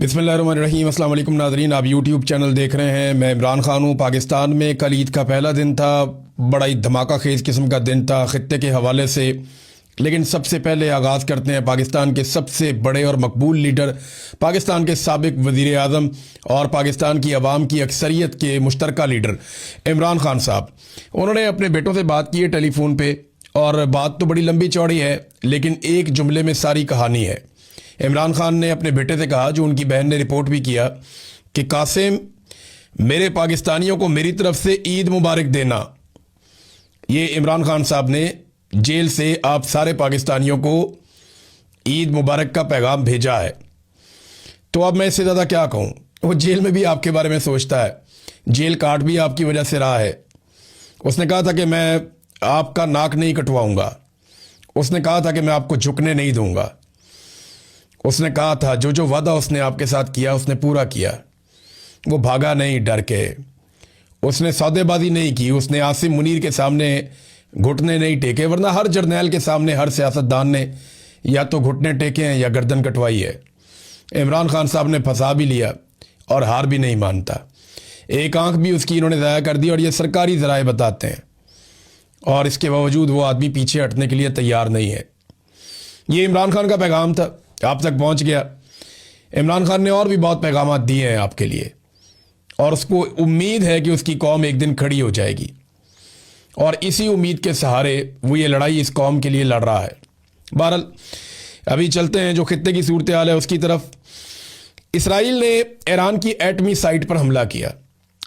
बिस्मिल्लाहिर्रहमानिर्रहीम। अस्सलाम वालेकुम नाज़रीन, आप यूट्यूब चैनल देख रहे हैं। मैं इमरान खान हूँ। पाकिस्तान में कल ईद का पहला दिन था। बड़ा ही धमाका खेज किस्म का दिन था ख़ित्ते के हवाले से। लेकिन सबसे पहले आगाज़ करते हैं पाकिस्तान के सबसे बड़े और मकबूल लीडर, पाकिस्तान के साबिक वज़ीर आज़म और पाकिस्तान की आवाम की अक्सरियत के मुश्तरका लीडर इमरान खान साहब। उन्होंने अपने बेटों से बात की है टेलीफोन पे, और बात तो बड़ी लंबी चौड़ी है लेकिन एक जुमले में सारी कहानी है। इमरान खान ने अपने बेटे से कहा, जो उनकी बहन ने रिपोर्ट भी किया, कि कासिम, मेरे पाकिस्तानियों को मेरी तरफ से ईद मुबारक देना। ये इमरान खान साहब ने जेल से आप सारे पाकिस्तानियों को ईद मुबारक का पैगाम भेजा है। तो अब मैं इससे ज़्यादा क्या कहूँ। वो जेल में भी आपके बारे में सोचता है, जेल काट भी आपकी वजह से रहा है। उसने कहा था कि मैं आपका नाक नहीं कटवाऊँगा। उसने कहा था कि मैं आपको झुकने नहीं दूँगा। उसने कहा था जो जो वादा उसने आपके साथ किया उसने पूरा किया। वो भागा नहीं डर के, उसने सौदेबाजी नहीं की, उसने आसिम मुनीर के सामने घुटने नहीं टेके, वरना हर जर्नैल के सामने हर सियासतदान ने या तो घुटने टेके हैं या गर्दन कटवाई है। इमरान खान साहब ने फंसा भी लिया और हार भी नहीं मानता। एक आंख भी उसकी इन्होंने ज़ाया कर दी, और ये सरकारी ज़राए बताते हैं, और इसके बावजूद वो आदमी पीछे हटने के लिए तैयार नहीं है। ये इमरान खान का पैगाम था, आप तक पहुंच गया। इमरान खान ने और भी बहुत पैगाम दिए हैं आपके लिए, और उसको उम्मीद है कि उसकी कौम एक दिन खड़ी हो जाएगी, और इसी उम्मीद के सहारे वो ये लड़ाई इस कौम के लिए लड़ रहा है। बहरहाल अभी चलते हैं जो खित्ते की सूरत हाल है उसकी तरफ। इसराइल ने ईरान की एटमी साइट पर हमला किया,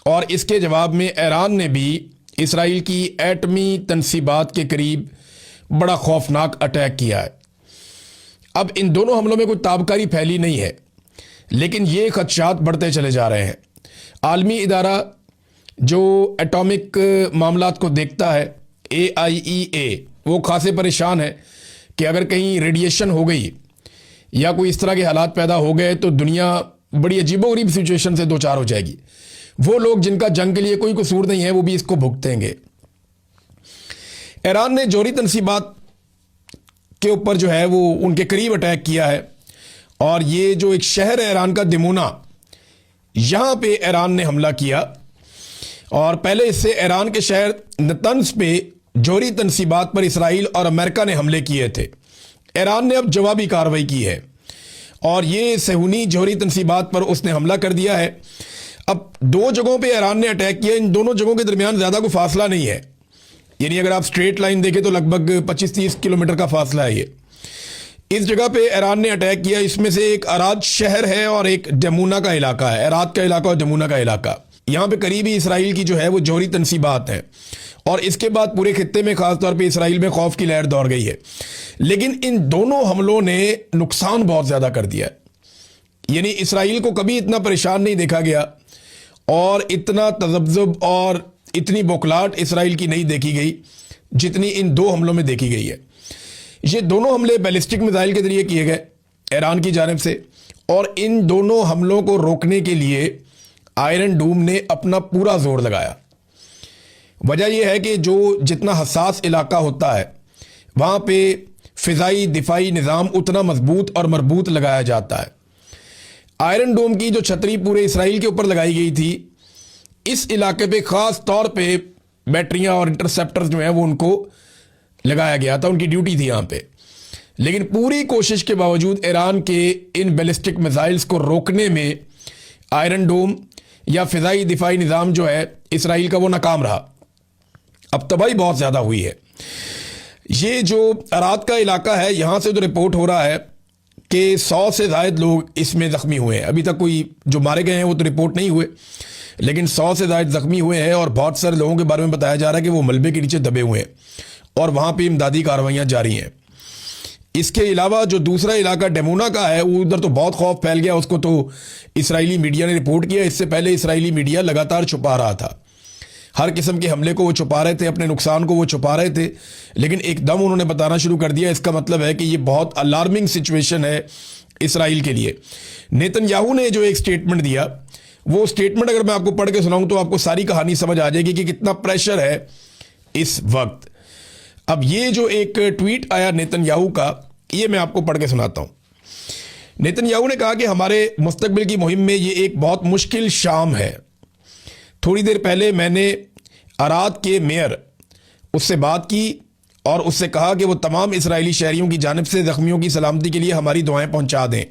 और इसके जवाब में ईरान ने भी इसराइल की एटमी तनसीबात के करीब बड़ा खौफनाक अटैक किया है। अब इन दोनों हमलों में कोई ताबकारी फैली नहीं है, लेकिन ये खदशात बढ़ते चले जा रहे हैं। आलमी इदारा जो एटॉमिक मामलात को देखता है, AIEA, वो खासे परेशान है कि अगर कहीं रेडिएशन हो गई या कोई इस तरह के हालात पैदा हो गए तो दुनिया बड़ी अजीबोगरीब सिचुएशन से दो चार हो जाएगी। वो लोग जिनका जंग के लिए कोई कसूर नहीं है वो भी इसको भुगतेंगे। ईरान ने जोहरी तनसीबात के ऊपर जो है वो उनके करीब अटैक किया है, और ये जो एक शहर है ईरान का, दिमोना, यहां पे ईरान ने हमला किया। और पहले इससे ईरान के शहर नतंज पे जोहरी तनसीबात पर इसराइल और अमेरिका ने हमले किए थे। ईरान ने अब जवाबी कार्रवाई की है, और ये सहूनी जोहरी तनसीबात पर उसने हमला कर दिया है। अब दो जगहों पे ईरान ने अटैक किया, इन दोनों जगहों के दरमियान ज़्यादा कोई फासला नहीं है, यानी अगर आप स्ट्रेट लाइन देखें तो लगभग 25-30 किलोमीटर का फासला है। ये इस जगह पे ईरान ने अटैक किया। इसमें से एक अराद शहर है और एक डमूना का इलाका है, अराद का इलाका और डमूना का इलाका। यहाँ पे करीबी इसराइल की जो है वो जोहरी तनसीबात है, और इसके बाद पूरे खित्ते में खासतौर पे इसराइल में खौफ की लहर दौड़ गई है। लेकिन इन दोनों हमलों ने नुकसान बहुत ज़्यादा कर दिया है, यानी इसराइल को कभी इतना परेशान नहीं देखा गया, और इतना तज़ब्ज़ुब और इतनी बौखलाहट इसराइल की नहीं देखी गई जितनी इन दो हमलों में देखी गई है। ये दोनों हमले बैलिस्टिक मिसाइल के जरिए किए गए ईरान की जानिब से, और इन दोनों हमलों को रोकने के लिए आयरन डूम ने अपना पूरा जोर लगाया। वजह यह है कि जो जितना हसास इलाका होता है वहाँ पे फ़िज़ाई दिफाई निज़ाम उतना मजबूत और मरबूत लगाया जाता है। आयरन डोम की जो छतरी पूरे इसराइल के ऊपर लगाई गई थी, इस इलाके पे ख़ास तौर पे बैटरियां और इंटरसेप्टर्स जो हैं वो उनको लगाया गया था, उनकी ड्यूटी थी यहाँ पे। लेकिन पूरी कोशिश के बावजूद ईरान के इन बैलिस्टिक मिसाइल्स को रोकने में आयरन डोम या फ़िज़ाई दिफाई निज़ाम जो है इसराइल का वो नाकाम रहा। अब तबाही बहुत ज़्यादा हुई है। ये जो अराद का इलाका है, यहाँ से जो रिपोर्ट हो रहा है कि 100 से ज़ायद लोग इसमें ज़ख्मी हुए हैं। अभी तक कोई जो मारे गए हैं वो तो रिपोर्ट नहीं हुए, लेकिन 100 से ज़ायद ज़ख्मी हुए हैं, और बहुत सारे लोगों के बारे में बताया जा रहा है कि वो मलबे के नीचे दबे हुए हैं, और वहाँ पे इमदादी कार्रवाइयाँ जारी हैं। इसके अलावा जो दूसरा इलाका डेमोना का है, वो उधर तो बहुत खौफ फैल गया, उसको तो इसराइली मीडिया ने रिपोर्ट किया। इससे पहले इसराइली मीडिया लगातार छुपा रहा था, हर किस्म के हमले को वो छुपा रहे थे, अपने नुकसान को वो छुपा रहे थे, लेकिन एकदम उन्होंने बताना शुरू कर दिया। इसका मतलब है कि ये बहुत अलार्मिंग सिचुएशन है इसराइल के लिए। नेतन्याहू ने जो एक स्टेटमेंट दिया, वो स्टेटमेंट अगर मैं आपको पढ़ के सुनाऊं तो आपको सारी कहानी समझ आ जाएगी कि कितना प्रेशर है इस वक्त। अब ये जो एक ट्वीट आया नेतन्याहू का, ये मैं आपको पढ़ के सुनाता हूं। नेतन्याहू ने कहा कि हमारे मुस्तकबिल की मुहिम में ये एक बहुत मुश्किल शाम है। थोड़ी देर पहले मैंने अराद के मेयर उससे बात की और उससे कहा कि वो तमाम इजरायली शहरियों की जानिब से ज़ख्मियों की सलामती के लिए हमारी दुआएं पहुंचा दें।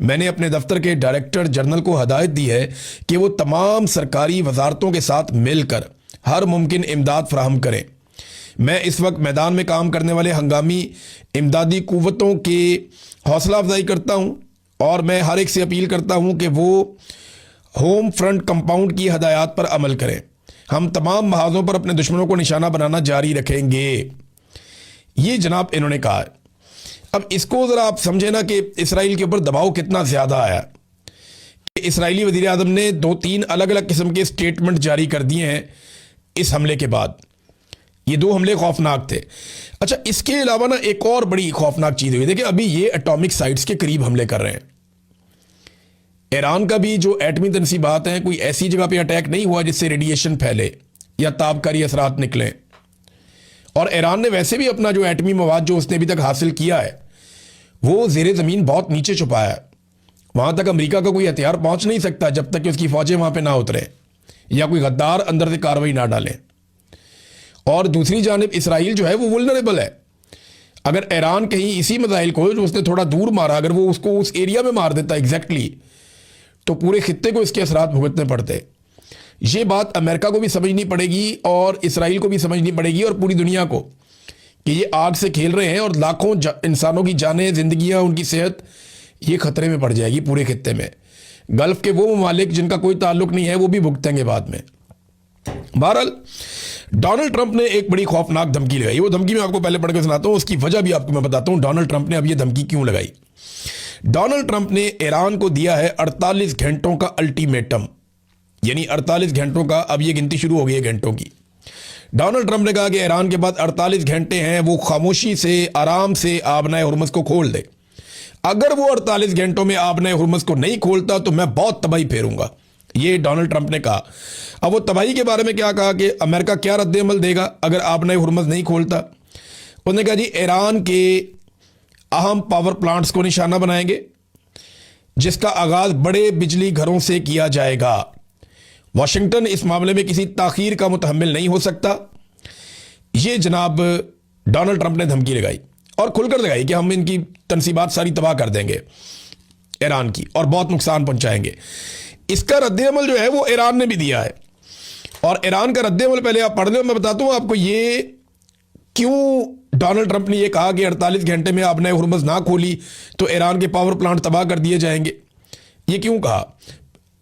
मैंने अपने दफ्तर के डायरेक्टर जनरल को हदायत दी है कि वो तमाम सरकारी वजारतों के साथ मिलकर हर मुमकिन इमदाद फराहम करें। मैं इस वक्त मैदान में काम करने वाले हंगामी इमदादी कुव्वतों के हौसला अफजाई करता हूँ और मैं हर एक से अपील करता हूँ कि वो होम फ्रंट कंपाउंड की हदायत पर अमल करें। हम तमाम महाजों पर अपने दुश्मनों को निशाना बनाना जारी रखेंगे, ये जनाब इन्होंने कहा है। अब इसको ज़रा आप समझे ना कि इसराइल के ऊपर दबाव कितना ज़्यादा आया कि इसराइली वज़ीर आज़म ने 2-3 अलग अलग किस्म के स्टेटमेंट जारी कर दिए हैं इस हमले के बाद। ये 2 हमले खौफनाक थे। अच्छा, इसके अलावा ना एक और बड़ी खौफनाक चीज़ हुई। देखिए, अभी ये एटॉमिक साइट्स के करीब हमले कर रहे हैं। ईरान का भी जो एटमी तनसीबात हैं, कोई ऐसी जगह पे अटैक नहीं हुआ जिससे रेडिएशन फैले या ताबकारी असरात निकलें। और ईरान ने वैसे भी अपना जो एटमी मवाद जो उसने अभी तक हासिल किया है वो ज़ेरे ज़मीन बहुत नीचे छुपाया है। वहाँ तक अमेरिका का कोई हथियार पहुँच नहीं सकता जब तक कि उसकी फ़ौजें वहाँ पे ना उतरे या कोई गद्दार अंदर से कार्रवाई ना डालें। और दूसरी जानिब इसराइल जो है वो वुल्नरेबल है। अगर ईरान कहीं इसी मिसाइल को जो उसने थोड़ा दूर मारा, अगर वो उसको उस एरिया में मार देता एग्जैक्टली, तो पूरे खित्ते को इसके असरात भुगतने पड़ते। ये बात अमेरिका को भी समझनी पड़ेगी और इसराइल को भी समझनी पड़ेगी और पूरी दुनिया को कि ये आग से खेल रहे हैं और लाखों इंसानों की जानें, जिंदगियां, उनकी सेहत ये खतरे में पड़ जाएगी पूरे खित्ते में। गल्फ के वो ममालिक जिनका कोई ताल्लुक नहीं है वो भी भुगतेंगे बाद में। बहरहाल, डोनाल्ड ट्रंप ने एक बड़ी खौफनाक धमकी लगाई। वो धमकी मैं आपको पहले पढ़ के सुनाता हूँ, उसकी वजह भी आपको मैं बताता हूँ डोनाल्ड ट्रंप ने अब ये धमकी क्यों लगाई। डोनाल्ड ट्रंप ने ईरान को दिया है 48 घंटों का अल्टीमेटम, यानी 48 घंटों का, अब ये गिनती शुरू हो गई है घंटों की। डोनाल्ड ट्रंप ने कहा कि ईरान के पास 48 घंटे हैं, वो खामोशी से आराम से आबनाए हुर्मुज़ को खोल दे। अगर वो 48 घंटों में आबनाए हुर्मुज़ को नहीं खोलता तो मैं बहुत तबाही फेरूंगा, ये डोनाल्ड ट्रंप ने कहा। अब वो तबाही के बारे में क्या कहा कि अमेरिका क्या रद्द-ए-अमल देगा अगर आबनाए हुर्मुज़ नहीं खोलता। उन्होंने कहा जी ईरान के अहम पावर प्लांट्स को निशाना बनाएंगे जिसका आगाज बड़े बिजली घरों से किया जाएगा। वाशिंगटन इस मामले में किसी ताखीर का मुतहम्मिल नहीं हो सकता। ये जनाब डोनाल्ड ट्रंप ने धमकी लगाई और खुलकर लगाई कि हम इनकी तनसीबात सारी तबाह कर देंगे ईरान की और बहुत नुकसान पहुंचाएंगे। इसका रद्द-ए-अमल जो है वो ईरान ने भी दिया है और ईरान का रद्द-ए-अमल पहले आप पढ़ लो, मैं बताता हूं आपको ये क्यों डोनाल्ड ट्रंप ने यह कहा कि 48 घंटे में आपने हुर्मुज़ ना खोली तो ईरान के पावर प्लांट तबाह कर दिए जाएंगे। ये क्यों कहा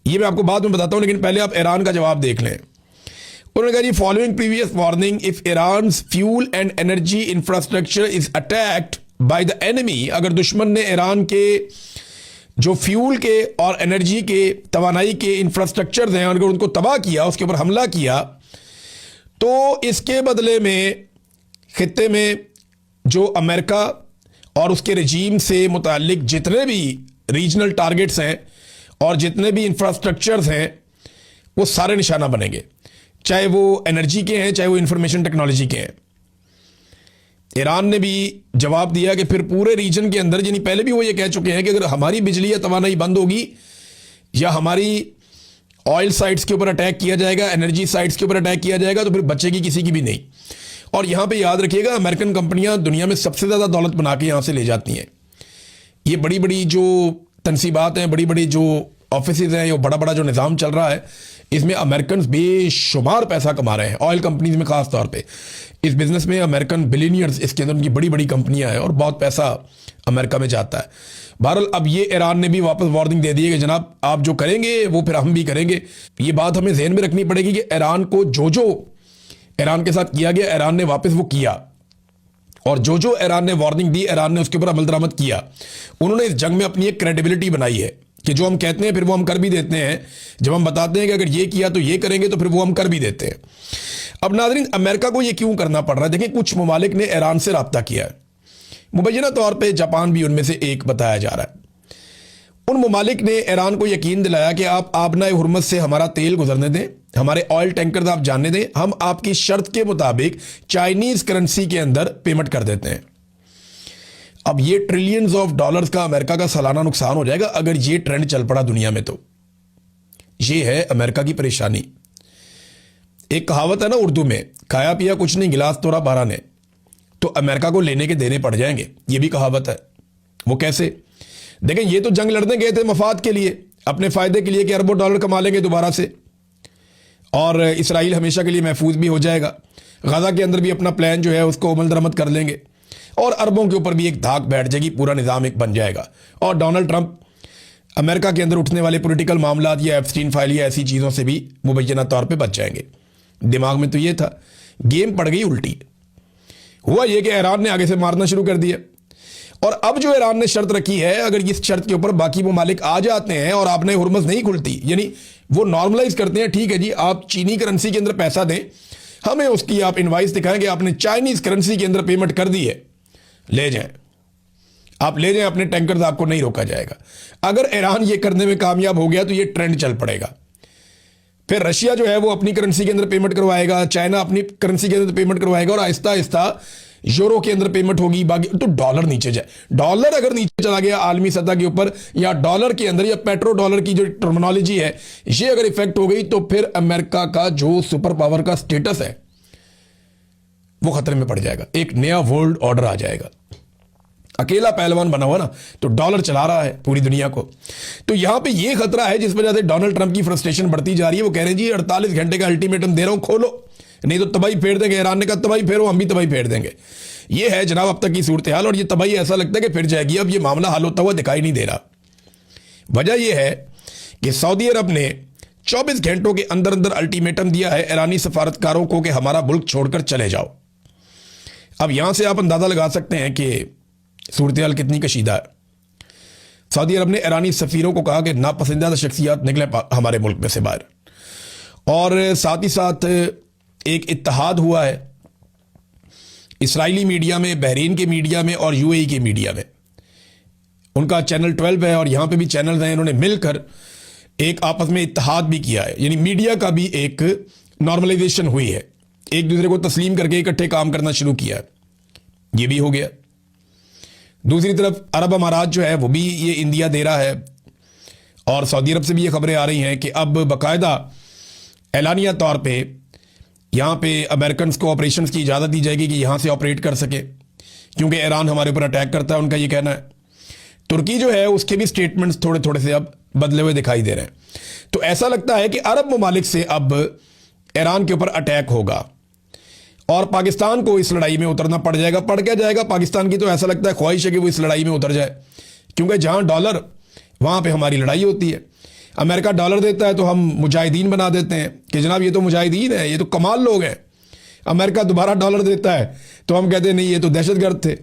ये मैं आपको बाद में बताता हूं, लेकिन पहले आप ईरान का जवाब देख लें। उन्होंने कहा जी following previous warning, if Iran fuel and energy infrastructure is attacked by the enemy, अगर दुश्मन ने ईरान के जो फ्यूल के और एनर्जी के, तवानाई के इंफ्रास्ट्रक्चर हैं, अगर उनको तबाह किया, उसके ऊपर हमला किया, तो इसके बदले में खित्ते में जो अमेरिका और उसके रजीम से मुताल्लिक जितने भी रीजनल टारगेट्स हैं और जितने भी इंफ्रास्ट्रक्चर्स हैं वो सारे निशाना बनेंगे, चाहे वो एनर्जी के हैं चाहे वो इंफॉर्मेशन टेक्नोलॉजी के हैं। ईरान ने भी जवाब दिया कि फिर पूरे रीजन के अंदर, यानी पहले भी वो ये कह चुके हैं कि अगर हमारी बिजली या तवानाई बंद होगी या हमारी ऑयल साइट्स के ऊपर अटैक किया जाएगा, एनर्जी साइट्स के ऊपर अटैक किया जाएगा, तो फिर बचेगी किसी की भी नहीं। और यहां पे याद रखिएगा अमेरिकन कंपनियां दुनिया में सबसे ज़्यादा दौलत बना के यहां से ले जाती हैं। ये बड़ी बड़ी जो तनसीबात हैं, बड़ी बड़ी जो ऑफिसेज हैं, ये बड़ा बड़ा जो निज़ाम चल रहा है, इसमें अमेरिकन बेशुमार पैसा कमा रहे हैं। ऑयल कंपनीज में खास तौर पे इस बिजनेस में अमेरिकन बिलियनियर्स, इसके अंदर उनकी बड़ी बड़ी कंपनियां हैं और बहुत पैसा अमेरिका में जाता है। बहरहाल अब ये ईरान ने भी वापस वार्निंग दे दी है कि जनाब आप जो करेंगे वो फिर हम भी करेंगे। ये बात हमें ज़हन में रखनी पड़ेगी कि ईरान को जो ईरान के साथ किया गया, ईरान ने वापस वो किया, और जो ईरान ने वार्निंग दी, ईरान ने उसके ऊपर अमल दरामद किया। उन्होंने इस जंग में अपनी एक क्रेडिबिलिटी बनाई है कि जो हम कहते हैं फिर वो हम कर भी देते हैं। जब हम बताते हैं कि अगर ये किया तो ये करेंगे, तो फिर वो हम कर भी देते हैं। अब नाज़रीन, अमेरिका को ये क्यों करना पड़ रहा है? देखें, कुछ ममालिक ने ईरान से रब्ता किया है, मुबैना तौर पर जापान भी उनमें से एक बताया जा रहा है। उन ममालिक ने ईरान को यकीन दिलाया कि आप आबनाए हुर्मुज़ से हमारा तेल गुजरने दें, हमारे ऑयल टैंकर आप जानने दें, हम आपकी शर्त के मुताबिक चाइनीज़ करेंसी के अंदर पेमेंट कर देते हैं। अब ये ट्रिलियंस ऑफ डॉलर्स का अमेरिका का सालाना नुकसान हो जाएगा अगर ये ट्रेंड चल पड़ा दुनिया में। तो ये है अमेरिका की परेशानी। एक कहावत है ना उर्दू में, खाया पिया कुछ नहीं गिलास तोड़ा 12 ने। तो अमेरिका को लेने के देने पड़ जाएंगे, ये भी कहावत है। वो कैसे? देखें, ये तो जंग लड़ने गए थे मफाद के लिए, अपने फायदे के लिए कि अरबों डॉलर कमा लेंगे दोबारा से, और इसराइल हमेशा के लिए महफूज भी हो जाएगा। गजा के अंदर भी अपना प्लान जो है उसको अमल दरामद कर लेंगे, और अरबों के ऊपर भी एक धाक बैठ जाएगी, पूरा निज़ाम एक बन जाएगा। और डोनाल्ड ट्रंप अमेरिका के अंदर उठने वाले पॉलिटिकल मामला या एप्स्टीन फाइल या ऐसी चीज़ों से भी मुबैना तौर पे बच जाएंगे। दिमाग में तो ये था, गेम पड़ गई उल्टी। हुआ ये कि ईरान ने आगे से मारना शुरू कर दिया, और अब जो ईरान ने शर्त रखी है, अगर इस शर्त के ऊपर बाकी ममालिक आ जाते हैं और आपने हुर्मुज़ नहीं खुलती, यानी वो नॉर्मलाइज करते हैं, ठीक है जी आप चीनी करेंसी के अंदर पैसा दें, हमें उसकी आप इनवाइस दिखाएं कि आपने चाइनीज करेंसी के अंदर पेमेंट कर दी है, ले जाएं, आप ले जाएं अपने टैंकर्स, आपको नहीं रोका जाएगा। अगर ईरान ये करने में कामयाब हो गया तो ये ट्रेंड चल पड़ेगा। फिर रशिया जो है वो अपनी करेंसी के अंदर पेमेंट करवाएगा, चाइना अपनी करेंसी के अंदर पेमेंट करवाएगा, और आहिस्ता आहिस्ता यूरो के अंदर पेमेंट होगी, बाकी तो डॉलर नीचे जाए। डॉलर अगर नीचे चला गया आलमी सतह के ऊपर, या डॉलर के अंदर या पेट्रो डॉलर की जो टर्मिनोलॉजी है ये अगर इफेक्ट हो गई, तो फिर अमेरिका का जो सुपर पावर का स्टेटस है वो खतरे में पड़ जाएगा। एक नया वर्ल्ड ऑर्डर आ जाएगा। अकेला पहलवान बना हुआ ना, तो डॉलर चला रहा है पूरी दुनिया को। तो यहां पे ये खतरा है जिस वजह से डोनाल्ड ट्रंप की फ्रस्ट्रेशन बढ़ती जा रही है। वो कह रहे हैं जी 48 घंटे का अल्टीमेटम दे रहा हूं, खोलो, नहीं तो तबाही फेर देंगे। ईरान ने कहा तबाही फेरो, हम भी तबाही फेर देंगे। ये है जनाब अब तक की सूरत हाल, और ये तबाही ऐसा लगता है कि फिर जाएगी। अब ये मामला हल होता हुआ दिखाई नहीं दे रहा। वजह यह है कि सऊदी अरब ने 24 घंटों के अंदर अंदर अल्टीमेटम दिया है ईरानी सफारतकारों को कि हमारा मुल्क छोड़कर चले जाओ। अब यहां से आप अंदाजा लगा सकते हैं कि सूरत हाल कितनी कशीदा है। सऊदी अरब ने ईरानी सफीरों को कहा कि नापसंदीदा शख्सियात निकले हमारे मुल्क में से बाहर, और साथ ही साथ एक इत्तेहाद हुआ है इसराइली मीडिया में, बहरीन के मीडिया में और यूएई के मीडिया में। उनका चैनल 12 है और यहां पे भी चैनल हैं, इन्होंने मिलकर एक आपस में इत्तेहाद भी किया है, यानी मीडिया का भी एक नॉर्मलाइजेशन हुई है, एक दूसरे को तस्लीम करके इकट्ठे काम करना शुरू किया है। ये भी हो गया। दूसरी तरफ अरब अमारात जो है वो भी ये इंदिया दे रहा है, और सऊदी अरब से भी ये खबरें आ रही हैं कि अब बाकायदा एलानिया तौर पे यहाँ पे अमेरिकन को ऑपरेशंस की इजाज़त दी जाएगी कि यहाँ से ऑपरेट कर सके, क्योंकि ईरान हमारे ऊपर अटैक करता है, उनका ये कहना है। तुर्की जो है उसके भी स्टेटमेंट्स थोड़े थोड़े से अब बदले हुए दिखाई दे रहे हैं। तो ऐसा लगता है कि अरब ममालिक से अब ईरान के ऊपर अटैक होगा, और पाकिस्तान को इस लड़ाई में उतरना पड़ जाएगा। पड़ क्या जाएगा पाकिस्तान की, तो ऐसा लगता है ख्वाहिश है कि वो इस लड़ाई में उतर जाए, क्योंकि जहां डॉलर वहां पे हमारी लड़ाई होती है। अमेरिका डॉलर देता है तो हम मुजाहिदीन बना देते हैं कि जनाब ये तो मुजाहिदीन है, ये तो कमाल लोग हैं। अमेरिका दोबारा डॉलर देता है तो हम कहते हैं नहीं ये तो दहशतगर्द थे,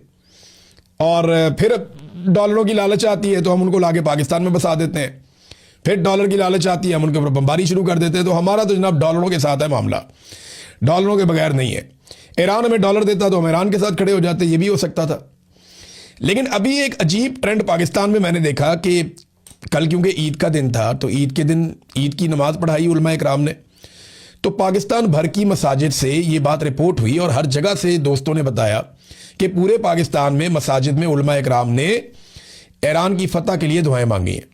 और फिर डॉलरों की लालच आती है तो हम उनको लाके पाकिस्तान में बसा देते हैं। फिर डॉलर की लालच आती है, हम उनके ऊपर बमबारी शुरू कर देते हैं। तो हमारा तो जनाब डॉलरों के साथ है मामला, डॉलरों के बगैर नहीं है। ईरान हमें डॉलर देता तो हम ईरान के साथ खड़े हो जाते, ये भी हो सकता था। लेकिन अभी एक अजीब ट्रेंड पाकिस्तान में मैंने देखा कि कल क्योंकि ईद का दिन था, तो ईद के दिन ईद की नमाज पढ़ाई उलमा इकराम ने, तो पाकिस्तान भर की मसाजिद से ये बात रिपोर्ट हुई, और हर जगह से दोस्तों ने बताया कि पूरे पाकिस्तान में मसाजिद में उलमा इकराम ने ईरान की फतह के लिए दुआएं मांगी हैं,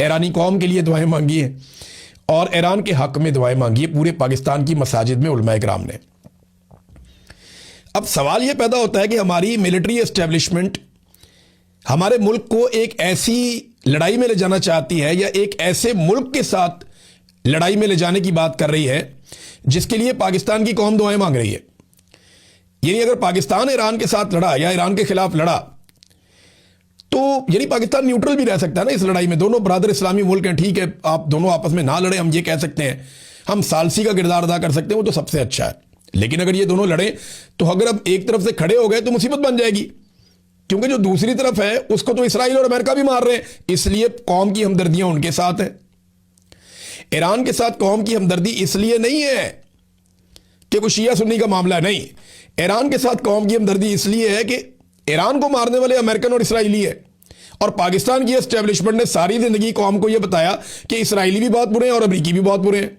ईरानी कौम के लिए दुआएं मांगी हैं, और ईरान के हक में दुआएं मांगी है पूरे पाकिस्तान की मसाजिद में उलमा इकराम ने। अब सवाल यह पैदा होता है कि हमारी मिलिट्री एस्टेब्लिशमेंट हमारे मुल्क को एक ऐसी लड़ाई में ले जाना चाहती है, या एक ऐसे मुल्क के साथ लड़ाई में ले जाने की बात कर रही है जिसके लिए पाकिस्तान की कौम दुआएं मांग रही है। यानी अगर पाकिस्तान ईरान के साथ लड़ा या ईरान के खिलाफ लड़ा, तो यानी पाकिस्तान न्यूट्रल भी रह सकता है ना इस लड़ाई में। दोनों बरादर इस्लामी मुल्क हैं, ठीक है, आप दोनों आपस में ना लड़े, हम ये कह सकते हैं, हम सालसी का किरदार अदा कर सकते हैं, वो तो सबसे अच्छा है। लेकिन अगर ये दोनों लड़े तो अगर अब एक तरफ से खड़े हो गए तो मुसीबत बन जाएगी, क्योंकि जो दूसरी तरफ है उसको तो इसराइल और अमेरिका भी मार रहे हैं। इसलिए कौम की हमदर्दियां उनके साथ है। ईरान के साथ कौम की हमदर्दी इसलिए नहीं है कि कोई शिया सुन्नी का मामला है, नहीं। ईरान के साथ कौम की हमदर्दी इसलिए है कि ईरान को मारने वाले अमेरिकन और इसराइली है, और पाकिस्तान की एस्टेब्लिशमेंट ने सारी जिंदगी कौम को यह बताया कि इसराइली भी बहुत बुरे हैं और अमरीकी भी बहुत बुरे हैं।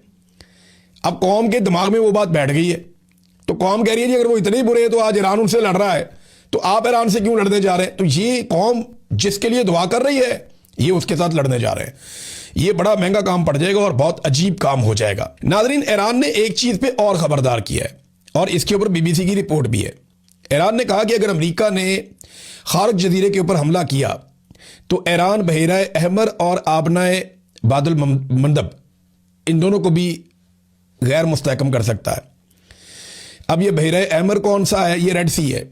अब कौम के दिमाग में वो बात बैठ गई है, तो कौम कह रही है जी अगर वो इतने ही बुरे हैं तो आज ईरान उनसे लड़ रहा है तो आप ईरान से क्यों लड़ने जा रहे हैं? तो ये कौम जिसके लिए दुआ कर रही है, ये उसके साथ लड़ने जा रहे हैं। ये बड़ा महंगा काम पड़ जाएगा और बहुत अजीब काम हो जाएगा। नाजरीन, ईरान ने एक चीज पे और खबरदार किया है और इसके ऊपर बीबीसी की रिपोर्ट भी है। ईरान ने कहा कि अगर अमेरिका ने खार्क जजीरे के ऊपर हमला किया तो ईरान बहेरा अहमर और आबनाए बादल मंदब इन दोनों को भी गैर मुस्तहकम कर सकता है। अब ये बहेरा अहमर कौन सा है? ये रेड सी है।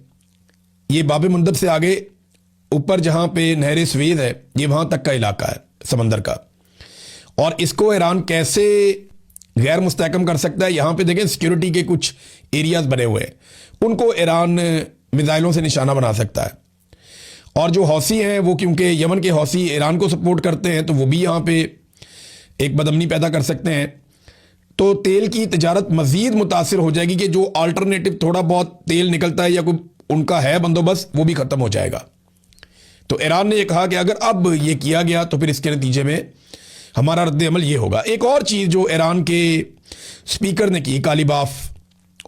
ये बाब मंदब से आगे ऊपर जहां पे नहर स्वेद है, ये वहां तक का इलाका है समंदर का। और इसको ईरान कैसे गैर मुस्तहकम कर सकता है? यहां पे देखें, सिक्योरिटी के कुछ एरियाज बने हुए हैं, उनको ईरान मिसाइलों से निशाना बना सकता है। और जो हौसी हैं वो, क्योंकि यमन के हौसी ईरान को सपोर्ट करते हैं, तो वो भी यहाँ पे एक बदअमनी पैदा कर सकते हैं। तो तेल की तजारत मजीद मुतासिर हो जाएगी कि जो अल्टरनेटिव थोड़ा बहुत तेल निकलता है या कोई उनका है बंदोबस्त, वो भी खत्म हो जाएगा। तो ईरान ने यह कहा कि अगर अब ये किया गया तो फिर इसके नतीजे में हमारा रद्द अमल ये होगा। एक और चीज़ जो ईरान के स्पीकर ने की, कालीबाफ,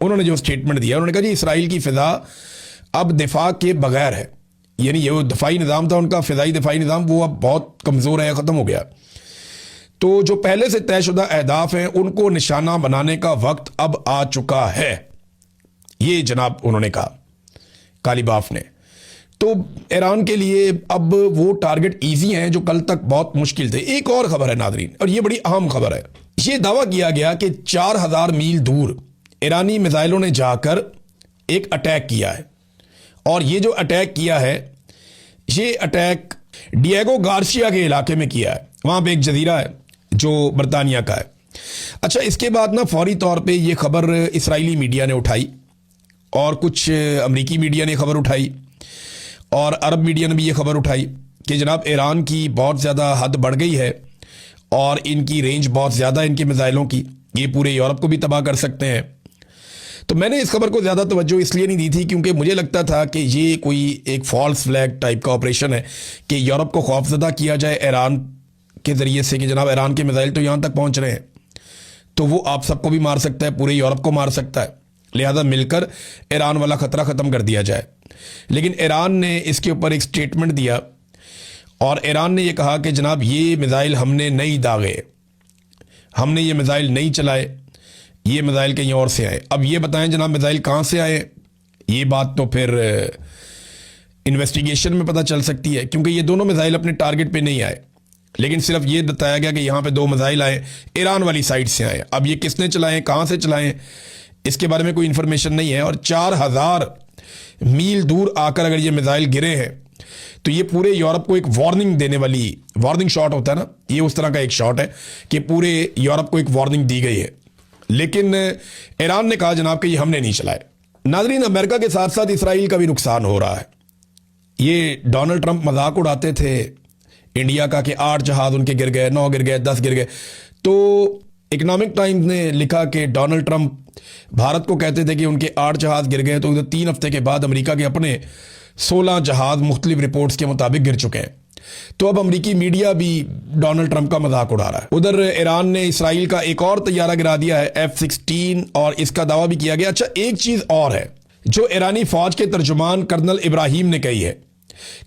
उन्होंने जो स्टेटमेंट दिया, उन्होंने कहा जी इसराइल की फ़िज़ा अब दिफा के बगैर है। यानी ये वो दफाई निज़ाम था उनका, फ़िज़ाई दफाई निज़ाम, वो अब बहुत कमज़ोर है, ख़त्म हो गया। तो जो पहले से तयशुदा अहदाफ हैं उनको निशाना बनाने का वक्त अब आ चुका है, ये जनाब उन्होंने कहा, कालीबाफ ने। तो ईरान के लिए अब वो टारगेट इजी हैं जो कल तक बहुत मुश्किल थे। एक और खबर है नादरीन, और ये बड़ी अहम खबर है। ये दावा किया गया कि 4000 मील दूर ईरानी मिसाइलों ने जाकर एक अटैक किया है। और ये जो अटैक किया है, ये अटैक डिएगो गार्सिया के इलाके में किया है। वहाँ पे एक जजीरा है जो बरतानिया का है। अच्छा, इसके बाद ना फौरी तौर पे ये खबर इसराइली मीडिया ने उठाई और कुछ अमरीकी मीडिया ने खबर उठाई और अरब मीडिया ने भी ये खबर उठाई कि जनाब ईरान की बहुत ज़्यादा हद बढ़ गई है और इनकी रेंज बहुत ज़्यादा है इनके मिसाइलों की, ये पूरे यूरोप को भी तबाह कर सकते हैं। तो मैंने इस खबर को ज़्यादा तवज्जो इसलिए नहीं दी थी क्योंकि मुझे लगता था कि ये कोई एक फॉल्स फ्लैग टाइप का ऑपरेशन है कि यूरोप को खौफजदा किया जाए ईरान के ज़रिए से कि जनाब ईरान के मिसाइल तो यहाँ तक पहुँच रहे हैं, तो वो आप सबको भी मार सकता है, पूरे यूरोप को मार सकता है, लिहाजा मिलकर ईरान वाला ख़तरा ख़त्म कर दिया जाए। लेकिन ईरान ने इसके ऊपर एक स्टेटमेंट दिया और ईरान ने यह कहा कि जनाब ये मिसाइल हमने नहीं दागे, हमने ये मिसाइल नहीं चलाए, ये मिसाइल कहीं और से आए। अब ये बताएं जनाब मिसाइल कहाँ से आए, ये बात तो फिर इन्वेस्टिगेशन में पता चल सकती है, क्योंकि ये दोनों मिसाइल अपने टारगेट पे नहीं आए, लेकिन सिर्फ ये बताया गया कि यहाँ पे 2 मिसाइल आए, ईरान वाली साइड से आए। अब ये किसने चलाए, कहाँ से चलाए, इसके बारे में कोई इन्फॉर्मेशन नहीं है। और 4000 मील दूर आकर अगर ये मिसाइल गिरे हैं तो ये पूरे यूरोप को एक वार्निंग देने वाली, वार्निंग शॉट होता है ना, ये उस तरह का एक शॉट है कि पूरे यूरोप को एक वार्निंग दी गई है। लेकिन ईरान ने कहा जनाब कि ये हमने नहीं चलाए। नाज़रीन, अमेरिका के साथ साथ इसराइल का भी नुकसान हो रहा है। ये डोनाल्ड ट्रंप मजाक उड़ाते थे इंडिया का कि 8 जहाज उनके गिर गए, 9 गिर गए, 10 गिर गए। तो इकोनॉमिक टाइम्स ने लिखा कि डोनाल्ड ट्रंप भारत को कहते थे कि उनके 8 जहाज गिर गए, तो उधर 3 हफ्ते के बाद अमेरिका के अपने 16 जहाज मुख्तलिफ रिपोर्ट्स के मुताबिक गिर चुके हैं। तो अब अमेरिकी मीडिया भी डोनाल्ड ट्रंप का मजाक उड़ा रहा है। उधर ईरान ने इसराइल का एक और तैयारा गिरा दिया है, F-16, और इसका दावा भी किया गया। अच्छा, एक चीज़ और है जो ईरानी फौज के तर्जुमान कर्नल इब्राहिम ने कही है।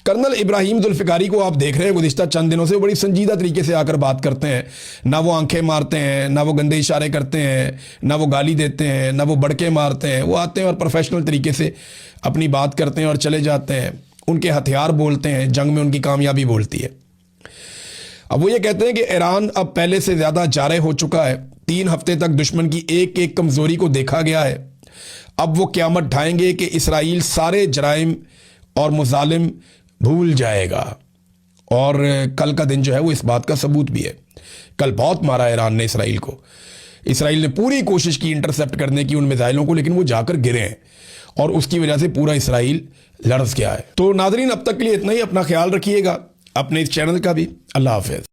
कर्नल इब्राहिम जुल्फिकारी को आप देख रहे हैं गुज़िश्ता चंद दिनों से बड़ी संजीदा तरीके से आकर बात करते हैं, ना वो आंखें मारते हैं, ना वो गंदे इशारे करते हैं, ना वो गाली देते हैं, ना वो बड़के मारते हैं। वो आते हैं और प्रोफेशनल तरीके से अपनी बात करते हैं और चले जाते हैं। उनके हथियार बोलते हैं, जंग में उनकी कामयाबी बोलती है। अब वो ये कहते हैं कि ईरान अब पहले से ज़्यादा जारे हो चुका है, 3 हफ्ते तक दुश्मन की एक एक कमज़ोरी को देखा गया है। अब वो क़यामत ढाएंगे कि इसराइल सारे जराइम और मुजालिम भूल जाएगा। और कल का दिन जो है वो इस बात का सबूत भी है। कल बहुत मारा ईरान ने इसराइल को। इसराइल ने पूरी कोशिश की इंटरसेप्ट करने की उन मिसाइलों को, लेकिन वो जाकर गिरे हैं और उसकी वजह से पूरा इसराइल लड़स गया है। तो नाज़रीन, अब तक के लिए इतना ही। अपना ख्याल रखिएगा, अपने इस चैनल का भी। अल्लाह हाफ़िज़।